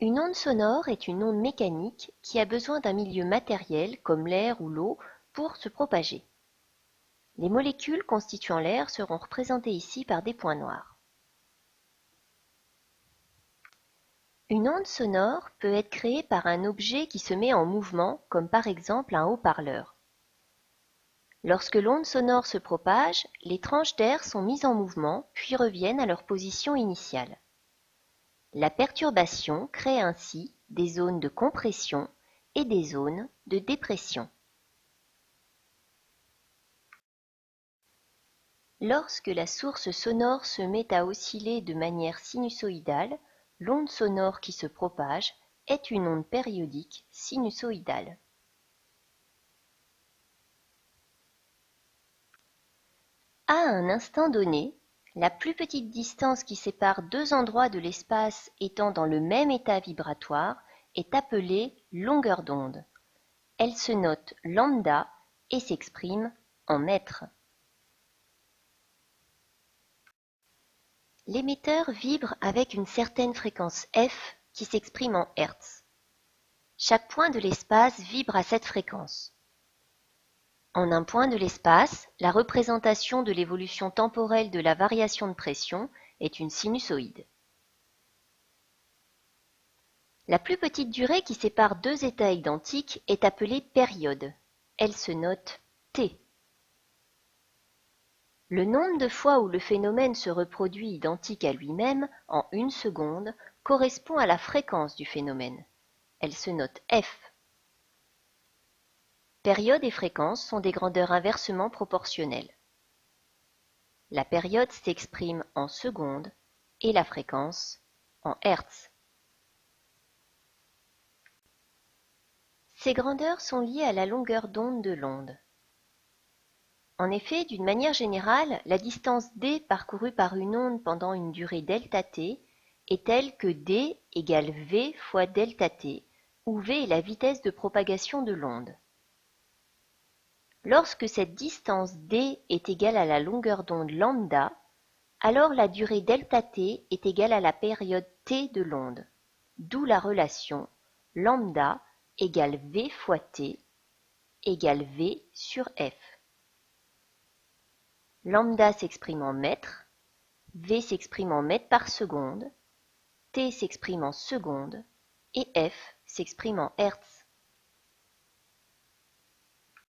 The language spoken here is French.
Une onde sonore est une onde mécanique qui a besoin d'un milieu matériel comme l'air ou l'eau pour se propager. Les molécules constituant l'air seront représentées ici par des points noirs. Une onde sonore peut être créée par un objet qui se met en mouvement, comme par exemple un haut-parleur. Lorsque l'onde sonore se propage, les tranches d'air sont mises en mouvement puis reviennent à leur position initiale. La perturbation crée ainsi des zones de compression et des zones de dépression. Lorsque la source sonore se met à osciller de manière sinusoïdale, l'onde sonore qui se propage est une onde périodique sinusoïdale. À un instant donné, la plus petite distance qui sépare deux endroits de l'espace étant dans le même état vibratoire est appelée longueur d'onde. Elle se note lambda et s'exprime en mètres. L'émetteur vibre avec une certaine fréquence f qui s'exprime en Hertz. Chaque point de l'espace vibre à cette fréquence. En un point de l'espace, la représentation de l'évolution temporelle de la variation de pression est une sinusoïde. La plus petite durée qui sépare deux états identiques est appelée période. Elle se note t. Le nombre de fois où le phénomène se reproduit identique à lui-même en une seconde correspond à la fréquence du phénomène. Elle se note f. Période et fréquence sont des grandeurs inversement proportionnelles. La période s'exprime en secondes et la fréquence en hertz. Ces grandeurs sont liées à la longueur d'onde de l'onde. En effet, d'une manière générale, la distance d parcourue par une onde pendant une durée ΔT est telle que d égale v fois ΔT, où v est la vitesse de propagation de l'onde. Lorsque cette distance d est égale à la longueur d'onde lambda, alors la durée ΔT est égale à la période t de l'onde, d'où la relation lambda égale v fois t égale v sur f. Lambda s'exprime en mètres, v s'exprime en mètres par seconde, t s'exprime en secondes et f s'exprime en hertz.